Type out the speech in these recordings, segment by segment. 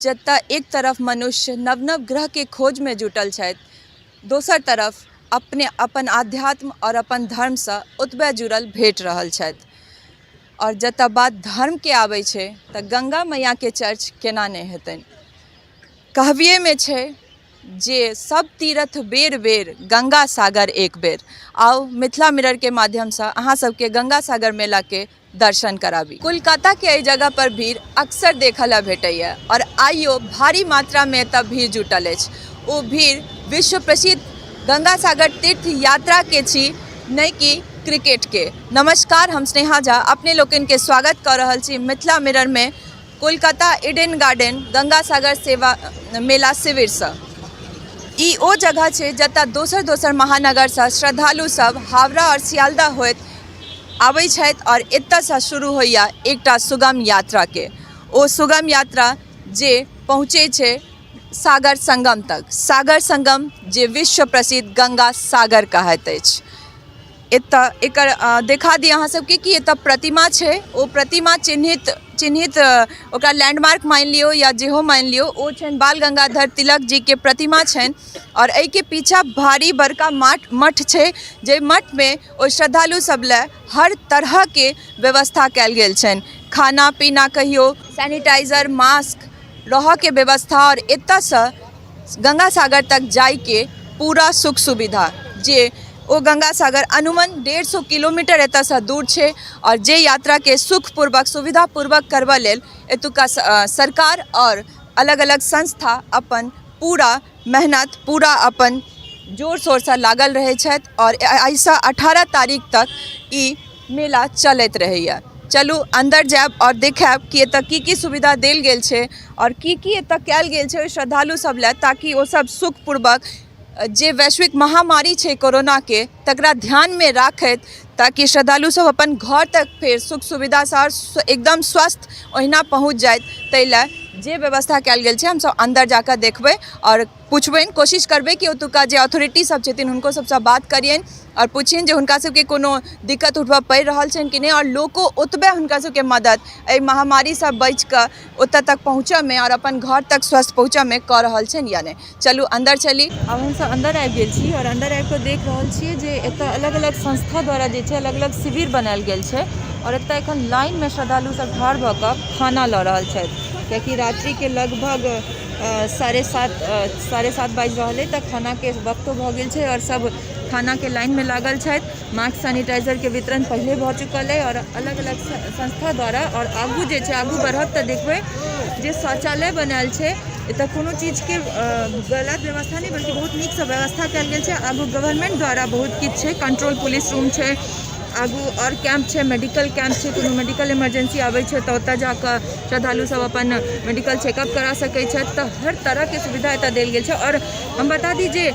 जतऽ एक तरफ मनुष्य नव नव ग्रह के खोज में जुटल छथि, दोसर तरफ अपन आध्यात्म और अपन धर्म से ओतबे जुड़ल भेट रहल छथि। और जतऽ बात धर्म के आबै छै तऽ गंगा मैया के चर्च केना नहि हेतनि। कहबिये में छै जे सब तीर्थ बेर बेर गंगा सागर एक बेर। आओ मिथिला मिरर के माध्यम से अहाँ सबके गंगा सागर मेला के दर्शन कराबी। कोलकाता के एहि जगह पर भीड़ अक्सर देखल ला भेटैया और आइयो भारी मात्रा में एतऽ भीड़ जुटल अछि। ओ भीड़ विश्व प्रसिद्ध गंगा सागर तीर्थ यात्रा के छी, नहीं कि क्रिकेट के। नमस्कार, हम स्नेहा झा अपने लोकन के स्वागत कर रहल छी मिथिला मिरर में कोलकाता ईडन गार्डन गंगा सागर सेवा मेला शिविर से। ई ओ जगह छै जतऽ दोसर दोसर महानगर से श्रद्धालु सब हावड़ा और सियालदह होइत आबै छथि और एतऽ से शुरू होइया एकटा सुगम यात्रा के। ओ सुगम यात्रा जे पहुँचे छै सागर संगम तक। सागर संगम जे विश्व प्रसिद्ध गंगा सागर कहैत अछि। एतऽ एकर देखा दी अहाँ सबके कि एतऽ प्रतिमा छै। ओ प्रतिमा चिन्हित ओकरा लैंडमार्क मान लियो या जेहो मान लियो, ओ छनि बाल गंगाधर तिलक जी के प्रतिमा छनि। और एहि के पीछा भारी बड़का मठ छै, जे मठ में ओ श्रद्धालु सब ले हर तरह के व्यवस्था कयल गेल छनि। खाना पीना कहियो, सैनिटाइजर, मास्क रह के व्यवस्था और एतऽ से गंगा सागर तक जाय के पूरा सुख सुविधा। जे ओ गंगा सागर अनुमान 150 किलोमीटर एतऽ से दूर छै और जे यात्रा के सुखपूर्वक सुविधापूर्वक करबा लेल एतुका सरकार और अलग अलग संस्था अपन पूरा मेहनत, पूरा अपन जोर शोर से लागल रहे छथि। और ऐसा 18 तारीख तक ई मेला चलैत रहैया। चलू अंदर जायब और देखब कि एतऽ की सुविधा देल गेल छै और की एतऽ कयल गेल छै श्रद्धालु सब ले, ताकि ओ सब सुखपूर्वक जे वैश्विक महामारी छै कोरोना के तकरा ध्यान में राखैत, ताकि श्रद्धालु सब अपन घर तक फेर सुख सुविधा से एकदम स्वस्थ ओहिना पहुँच जाए। ताहि ले जे व्यवस्था कयल गेल छै हम सब अंदर जाकर देखबै और पूछबै, कोशिश करबै कि ओतुका जे अथॉरिटी सब छथिन हुनको सबसे बात करियन और पूछियन जे हुनका सबके कोनो दिक्कत उठबऽ पड़ि रहल छनि कि नहीं, और लोको ओतबे हुनका सबके मदद एहि महामारी से बचि कऽ ओतऽ तक पहुँचऽ में और अपन घर तक स्वस्थ पहुँचऽ में कऽ रहल छनि या नहीं। चलू अंदर चली। अब हम सब अंदर आबि गेल छी और अंदर आबि कऽ देख रहल छियै जे एतऽ अलग अलग संस्था द्वारा जे छै अलग अलग शिविर बनायल गेल छै। और एतऽ एखन लाइन में श्रद्धालु सब ठाढ़ भऽ कऽ खाना लऽ रहल छथि, कियाकि रात्रि के लगभग 7:30 बाजि रहल है, तऽ खाना के वक्त भऽ गेल छै और सब खाना के लाइन में लागल छथि। मास्क सैनिटाइजर के वितरण पहले भऽ चुकल है और अलग अलग संस्था द्वारा। और आगू जे छै, आगू बढ़ब तऽ देखबै जे शौचालय बनायल छै। एतऽ कोनो चीज के गलत व्यवस्था नहीं, बल्कि बहुत नीक से व्यवस्था कयल गेल छै। आगू गवर्नमेंट द्वारा बहुत किछु छै, कंट्रोल पुलिस रूम छै, आगू और कैंप छै, मेडिकल कैंप छै। कोनो मेडिकल इमरजेंसी आबै छै तऽ ओतऽ जाकऽ श्रद्धालु सब अपन मेडिकल चेकअप करा सकै छथि। तऽ हर तरह के सुविधा एतऽ देल गेल छै। और हम बता दी जे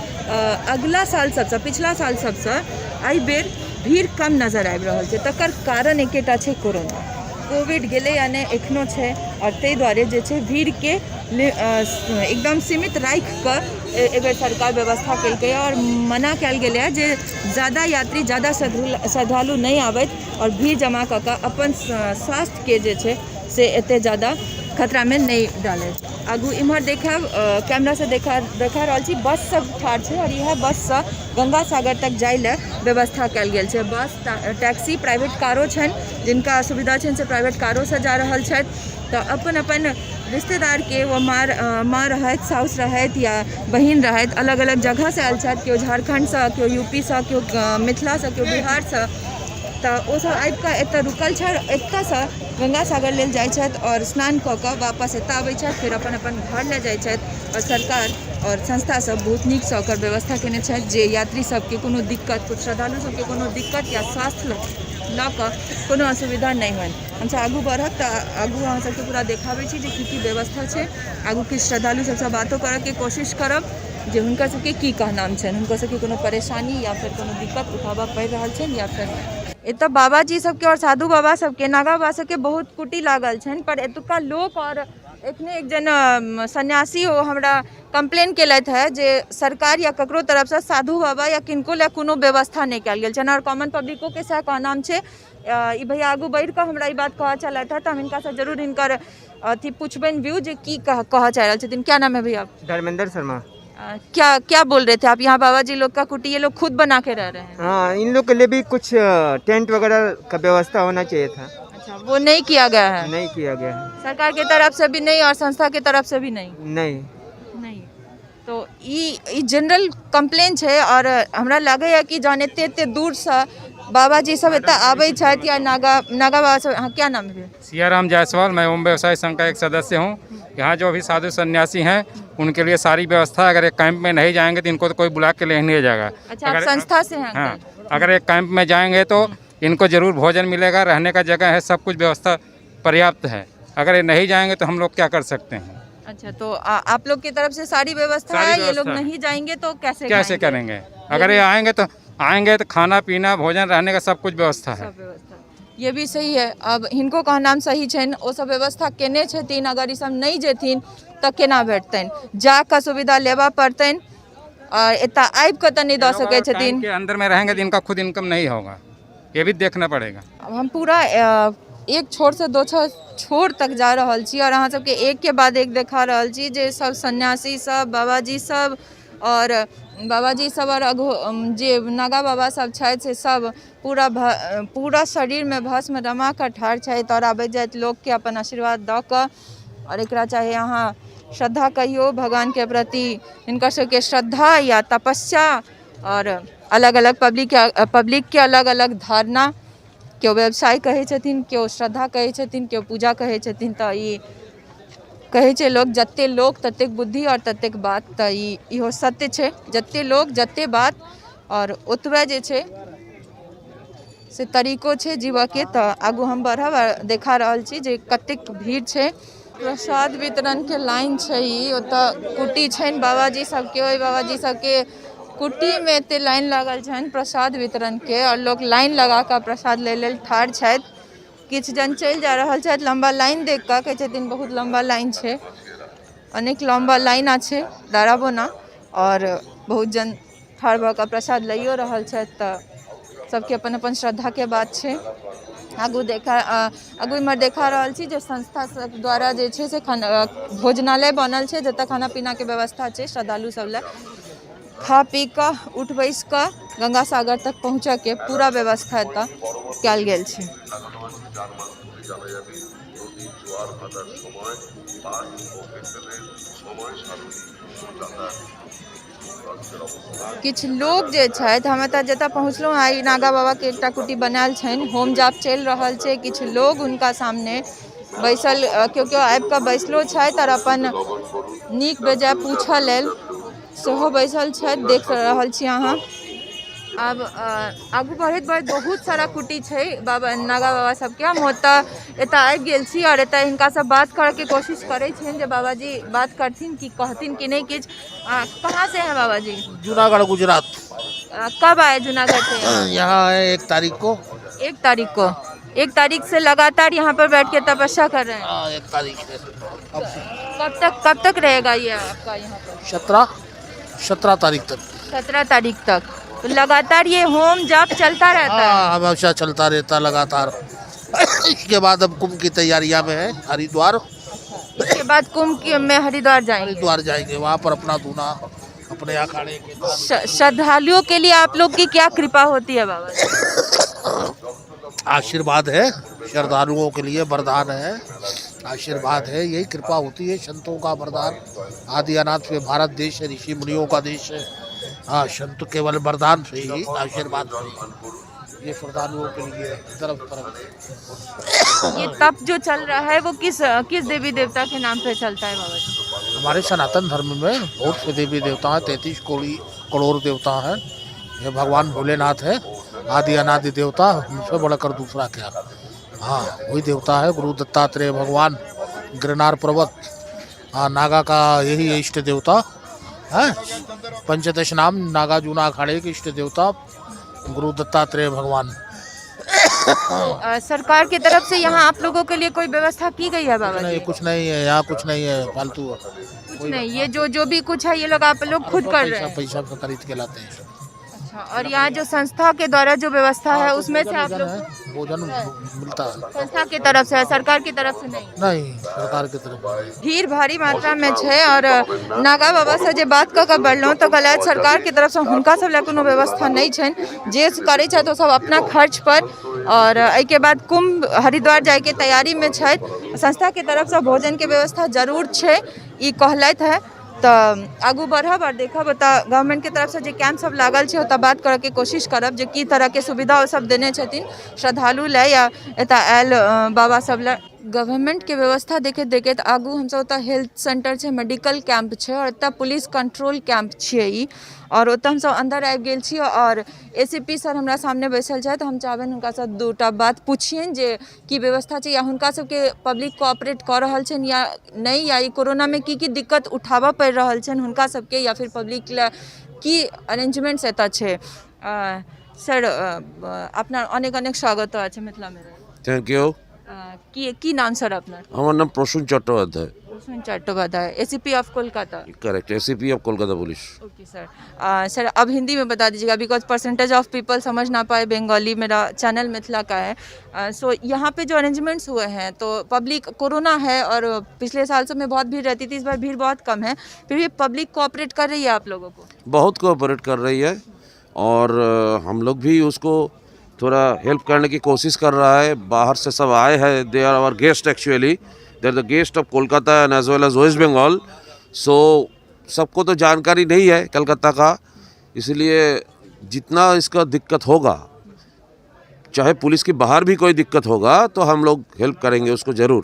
अगला साल सबसँ, पिछला साल सबसँ एहि बेर भीड़ कम नजर आबि रहल छै। तकर कारण एकेटा छै कोरोना। कोविड गेलै या नहि एखनो छै, और ताहि दुआरे जे छै भीड़ के एकदम सीमित राखि कऽ एहिबेर सरकार व्यवस्था केलकै और मना कयल गेलै जे ज़्यादा यात्री, ज़्यादा श्रद्धालु नहीं आबैत और भीड़ जमा कऽ कऽ अपन स्वास्थ्य के जे छै से एते ज़्यादा खतरा में नहीं डाले। आगू इम्हर देखब, कैमरा से देखा रहल छी बस सब ठाढ़ छै और यह बस से गंगा सागर तक जाय ले व्यवस्था कयल गेल छै। बस, टैक्सी, प्राइवेट कारो छनि, जिनका सुविधा छनि से प्राइवेट कारो से जा रहल छथि। तऽ अपन अपन रिश्तेदार के वो माँ रहथि, साउस रहथि या बहिन रहथि, अलग अलग जगह से आयल छथि। केओ झारखंड से, केओ यूपी से, केओ मिथिला से, केओ बिहार से। तऽ ओ सब आबि कऽ एतऽ रुकल छथि, एतऽ से गंगा सागर लेल जाइ छथि और स्नान कऽ कऽ वापस एतऽ आबै छथि, फिर अपन अपन घर ले जाइ छथि। और सरकार और संस्था सब बहुत नीक से ओकर व्यवस्था केने छथि जे यात्री सबके कोनो दिक्कत, श्रद्धालु सबके कोनो दिक्कत या स्वास्थ्य लऽ कऽ कोनो असुविधा नहीं होइ। हमसब आगू बढ़ब तऽ आगू अहाँ सबके पूरा देखाबै छी जे की व्यवस्था छै। आगू किछु श्रद्धालु सबसँ बातो करऽ के कोशिश करब जे हुनकर सबके की कहनाम छनि, हुनकर सबके कोनो परेशानी या फिर कोनो दिक्कत उठाबऽ पड़ि रहल छनि या फिर। एतऽ बाबा जी सबके और साधु बाबा सबके, नागा बाबा सबके बहुत कुटी लागल छनि, पर एतुका लोक और एखने एक जन सन्यासी ओ हमरा कंप्लेन केलथि है जे सरकार या ककरो तरफ से साधु बाबा या किनको ले कोनो व्यवस्था नहीं कयल गेल छनि। और कॉमन पब्लिको के सएह कहनाम छै। ई भैया आगू बढ़ि कऽ हमरा ई बात कहऽ चलथि है, तऽ हम हिनका से जरूर हिनकर अथी पूछबन व्यू जे की कह चाह रहल छथिन। क्या नाम है भैया? धर्मेंद्र शर्मा। क्या क्या बोल रहे थे आप? यहाँ बाबा जी लोग का कुटी ये लोग खुद बना के रह रहे हैं। हाँ, इन लोग के लिए भी कुछ टेंट वगैरह का व्यवस्था होना चाहिए था। अच्छा, वो नहीं किया गया है? नहीं किया गया है। सरकार की तरफ से भी नहीं और संस्था की तरफ से भी नहीं? नहीं। तो ई जनरल कंप्लेन है और हमरा लगे है कि जहन एते दूर से बाबा जी सब एतऽ आबै छथि या नागा बाबा सब। हाँ, क्या नाम है? सियाराम जायसवाल। मैं ओम व्यवसाय संघ का एक सदस्य हूँ। यहाँ जो भी साधु सन्यासी हैं उनके लिए सारी व्यवस्था, अगर एक कैंप में नहीं जाएंगे तो इनको तो कोई बुला के ले नहीं जाएगा। अच्छा, आप संस्था से हैं? हाँ, अगर एक कैंप में जाएंगे तो इनको जरूर भोजन मिलेगा, रहने का जगह है, सब कुछ व्यवस्था पर्याप्त है। अगर ये नहीं जाएंगे तो हम लोग क्या कर सकते हैं? अच्छा, तो आप लोग की तरफ से सारी व्यवस्था है, ये लोग नहीं जाएंगे तो कैसे करेंगे? अगर ये आएंगे तो खाना पीना भोजन रहने का सब कुछ व्यवस्था है। ये भी सही है। अब हिनको कहनाम सही छन, ओ सब व्यवस्था केने छथिन, अगर ई सब नहीं जेथिन तो केना भेटतन? जाकर सुविधा लेवा पड़तन और एता आबि के तो नहीं दे सके छथिन। के अंदर में रहेंगे तो इनका खुद इनकम नहीं होगा, ये भी देखना पड़ेगा। अब हम पूरा एक छोर से दो छोर तक जा रहल छी और अहाँ सबके एक के बाद एक देखा रहल छी जे सब सन्यासी सब, बाबाजी सब और जे नागा बाबा सब छथि से सब पूरा शरीर में भस्म रमा कर ठाढ़ छथि और आबैत जाइत लोग के अपन आशीर्वाद दऽ कऽ। और एकरा चाहे अहाँ श्रद्धा कहियो भगवान के प्रति, हिनकर सबके श्रद्धा या तपस्या और अलग अलग पब्लिक के अलग अलग धारणा, केओ व्यवसाय कहै छथिन, केओ श्रद्धा कहै छथिन, केओ पूजा कहै छथिन। तऽ ई कहै छै लोग जते लोग ततेक बुद्धि और ततेक बात, तऽ इहो सत्य छै। जते लोग जते बात और ओतबे जे छै से तरीको छै जीवऽ के। तऽ आगू हम बढ़ब और देखा रहल छी जे कतेक भीड़ छै। प्रसाद वितरण के लाइन छै। ई ओतऽ कुटी छनि बाबाजी सबके, ओहि बाबाजी सबके कुटी में एते लाइन लागल छनि प्रसाद वितरण के और लोग लाइन लगा कऽ प्रसाद लै लेल ठाढ़ छथि। किछु जन चलि जा रहल छथि लम्बा लाइन देख कऽ, कहै छथिन बहुत लम्बा लाइन छै, अनेक लम्बा लाइन छै, डराबो ना। और बहुत जन ठाढ़ भऽ कऽ प्रसाद लइयो रहल छथि। तऽ सबके अपन अपन श्रद्धा के बात छै। आगू इम्हर देखा रहल छी जे संस्था सब द्वारा जे छै से भोजनालय बनल छै, जतऽ खाना पीना के व्यवस्था छै श्रद्धालु सब लए। खा पी कऽ उठ बैस कऽ गंगा सागर तक पहुँचऽ के पूरा व्यवस्था एतऽ कयल गेल छै। किछु लोग जे छथि, हम एतऽ जतऽ पहुँचलहुँ हँ, ई नागा बाबा के एकटा कुटी बनायल छनि, होम जाप चलि रहल छै। किछु लोग हुनका सामने बैसल, केओ आबि कऽ बैसलो छथि और अपन नीक बेजाय पूछऽ लेल सेहो बैसल छथि, देख रहल छी अहाँ। अब आगू बढ़ैत बहुत सारा कुटी छै बाबा नागा बाबा सबके। हम एतऽ आबि गेल छी और एतऽ हिनका सब बात करऽ के कोशिश करै छियनि जे बाबाजी बात करथिन कि कहथिन कि नहीं किछु। कहाँ से हैं बाबाजी? जूनागढ़, गुजरात। कब आए जूनागढ़ से? यहाँ आए 1 तारीख को। 1 तारीख से लगातार यहाँ पर बैठ के तपस्या कर रहे हैं? 1 तारीख से। कब तक रहेगा ये आपका यहाँ पर? 17 तारीख तक। 17 तारीख तक तो लगातार ये होम जाप चलता रहता है? हमेशा चलता रहता लगातार। इसके बाद अब कुंभ की तैयारियां में है, हरिद्वार। इसके बाद कुंभ में हरिद्वार जाएंगे, वहाँ पर अपना दूना अपने अखाड़े के। श्रद्धालुओं के लिए आप लोग की क्या कृपा होती है बाबा? आशीर्वाद है, श्रद्धालुओं के लिए वरदान है, आशीर्वाद है, यही कृपा होती है, संतों का वरदान। आदि अनाथ में भारत देश है, ऋषि मुनियों का देश है। हाँ, संत केवल वरदान से ही, आशीर्वाद से ही, ये श्रद्धालुओं के लिए तरफ। ये तप जो चल रहा है वो किस देवी देवता के नाम पे चलता है बाबा जी? हमारे सनातन धर्म में बहुत से देवी देवता हैं, 33 करोड़ देवता हैं। ये भगवान भोलेनाथ है, आदि अनादि देवता, उनसे बढ़कर दूसरा क्या। हाँ, वही देवता है गुरु दत्तात्रेय भगवान, गिरनार पर्वत। हाँ, नागा का यही इष्ट देवता है। पंचदश नाम नागा जूना अखाड़े के इष्ट देवता गुरु दत्तात्रेय भगवान। सरकार की तरफ से यहाँ आप लोगों के लिए कोई व्यवस्था की गई है बाबा जी? कुछ नहीं है यहाँ, कुछ नहीं है, फालतू कुछ नहीं। ये जो भी कुछ है ये लोग आप लोग खुद कर रहे हैं? पैसा खरीद के लाते हैं। अच्छा, और यहाँ जो संस्था के द्वारा जो व्यवस्था है उसमें से आप लोग को भोजन मिलता है। संस्था की तरफ से है, सरकार की तरफ से नहीं? नहीं, सरकार की तरफ से। भीड़ भारी मात्रा में छै और नागा बाबा से जे बात कऽ बढ़लहुँ तऽ कहलथि सरकार की तरफ से हुनका सब लए कोनो व्यवस्था नहीं छनि, जे करै छथि ओ सब अपना खर्च पर, और एहिके बाद कुंभ हरिद्वार जाय के तैयारी में छथि। संस्था के तरफ से भोजन के व्यवस्था जरूर छै ई कहलथि है। तो आगू बढ़ब और देखब ओतऽ गवर्नमेंट के तरफ से जे कैंप सब लागल छै ओतऽ बात करऽ के कोशिश करब जे की तरह के सुविधा ओ सब देने छथिन श्रद्धालु लए या एतऽ आयल बाबा सब लए। गवर्नमेंट के व्यवस्था देखैत देखैत आगू हमसब ओतऽ हेल्थ सेंटर छै, मेडिकल कैंप छै और एतऽ पुलिस कंट्रोल कैंप छियै ई, और ओतऽ हमसब अंदर आबि गेल छी और एसीपी सर हमरा सामने बैसल छथि। हम चाहबनि हुनका से दूटा बात पूछियनि जे की व्यवस्था छै, या हुनका सबके पब्लिक कोऑपरेट कऽ रहल छनि या नहीं, या ई कोरोना में की दिक्कत उठाबऽ पड़ि रहल छनि हुनका सबके, या फिर पब्लिक लए की अरेंजमेंट्स एतऽ छै। सर আপনার অনেক অনেক স্বাগত আছে মিথিলা মেরার। Thank you. কি নাম স্যার আপনার? আমার নাম Prasun Chattopadhyay. Prasun Chattopadhyay, ACP of Kolkata. Correct, ACP of Kolkata police. Okay sir. Sir अब हिंदी में बता दीजिएगा बिकॉज परसेंटेज ऑफ पीपल समझ ना पाए बंगाली, मेरा चैनल मिथिला का है। सो यहाँ पे जो अरेंजमेंट्स हुए हैं तो पब्लिक, कोरोना है और पिछले साल सब में बहुत भीड़ रहती थी, इस बार भीड़ बहुत कम है, फिर भी पब्लिक कोऑपरेट कर रही है आप लोगों को? बहुत कोऑपरेट कर रही है और हम लोग भी उसको थोड़ा हेल्प करने की कोशिश कर रहा है। बाहर से सब आए हैं, they are our guest actually, they are the guest of Kolkata and as well as West Bengal. So सबको तो जानकारी नहीं है कलकत्ता का, इसलिए जितना इसका दिक्कत होगा, चाहे पुलिस की बाहर भी कोई दिक्कत होगा तो हम लोग हेल्प करेंगे उसको ज़रूर।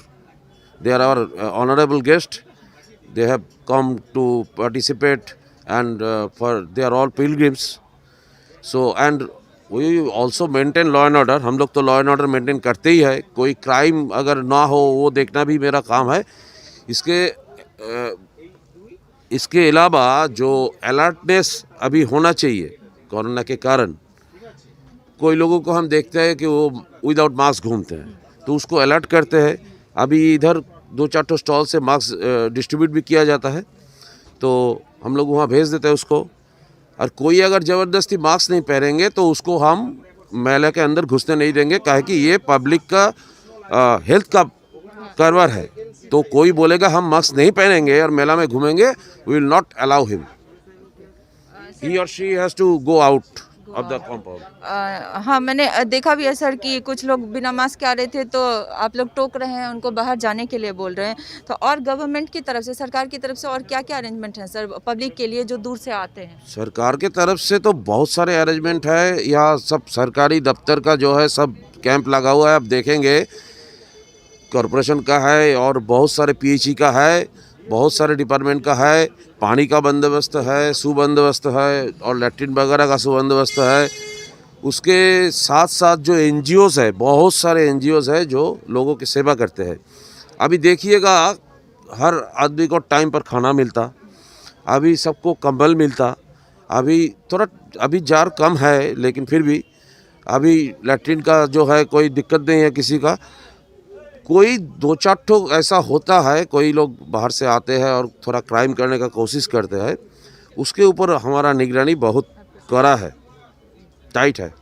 They are our honourable guest, they have come to participate and for they are all pilgrims. So and we also maintain law and order. हम लोग तो लॉ एंड ऑर्डर मेंटेन करते ही है, कोई क्राइम अगर ना हो वो देखना भी मेरा काम है। इसके अलावा जो अलर्टनेस अभी होना चाहिए कोरोना के कारण, कोई लोगों को हम देखते हैं कि वो विदाउट मास्क घूमते हैं, तो उसको अलर्ट करते हैं। अभी इधर 2-4 स्टॉल से मास्क डिस्ट्रीब्यूट भी किया जाता है, तो हम लोग वहाँ भेज देते हैं उसको। और कोई अगर ज़बरदस्ती मास्क नहीं पहनेंगे तो उसको हम मेले के अंदर घुसने नहीं देंगे, काहे कि ये पब्लिक का हेल्थ का करवर है। तो कोई बोलेगा हम मास्क नहीं पहनेंगे और मेला में घूमेंगे, we will not allow him, he और she has to go out of the compound. हाँ, मैंने देखा भी है सर कि कुछ लोग बिना मास्क के आ रहे थे, तो आप लोग टोक रहे हैं, उनको बाहर जाने के लिए बोल रहे हैं। तो और गवर्नमेंट की तरफ से, सरकार की तरफ से और क्या क्या अरेंजमेंट है सर पब्लिक के लिए जो दूर से आते हैं? सरकार के तरफ से तो बहुत सारे अरेंजमेंट है। यहाँ सब सरकारी दफ्तर का जो है सब कैंप लगा हुआ है, आप देखेंगे कॉरपोरेशन का है और बहुत सारे पीएचई का है, बहुत सारे डिपार्टमेंट का है, पानी का बंदोबस्त है, सुबंदोबस्त है और लैट्रिन वगैरह का सुबंदोबस्त है। उसके साथ साथ जो एनजीओज़ है, बहुत सारे एनजीओज़ है जो लोगों की सेवा करते हैं। अभी देखिएगा हर आदमी को टाइम पर खाना मिलता, अभी सबको कंबल मिलता, अभी जार कम है, लेकिन फिर भी अभी लैट्रिन का जो है कोई दिक्कत नहीं है किसी का। कोई 2-4 ठो ऐसा होता है, कोई लोग बाहर से आते हैं और थोड़ा क्राइम करने का कोशिश करते हैं, उसके ऊपर हमारा निगरानी बहुत कड़ा है, टाइट है।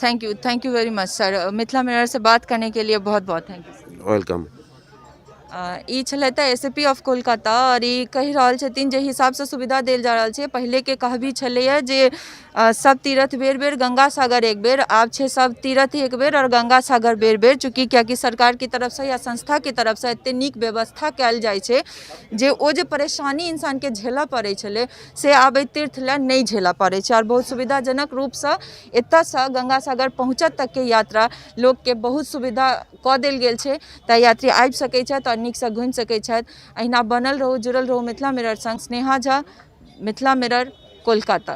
Thank you very much sir. Mithila mirror से बात करने के लिए बहुत बहुत थैंक यू। वेलकम। ई छलैथ एसीपी ऑफ कोलकाता और ई कहि रहल छथिन जे हिसाब से सुविधा देल जा रहल छै। पहले के कहबी छलैया जे सब तीर्थ बेर बेर गंगा सागर एक बेर, आब छै सब तीर्थ एक बेर और गंगा सागर बेर बेर, चूँकि कियाकि सरकार की तरफ से या संस्था की तरफ से एते नीक व्यवस्था कयल जाइ छै जे ओ जे परेशानी इंसान के झेलऽ पड़ै छलै से आब एहि तीर्थ लए नहीं झेलऽ पड़ै छै, और बहुत सुविधाजनक रूप से एतऽसँ गंगा सागर पहुँचत तक के यात्रा लोग के बहुत सुविधा कऽ देल गेल छै, तऽ यात्री आबि सकै छथि और नीक से घुमि सकै छथि। अहिना बनल रहू, जुड़ल रहू मिथिला मिरर संग। स्नेहा झा, मिथिला मिरर, कोलकाता।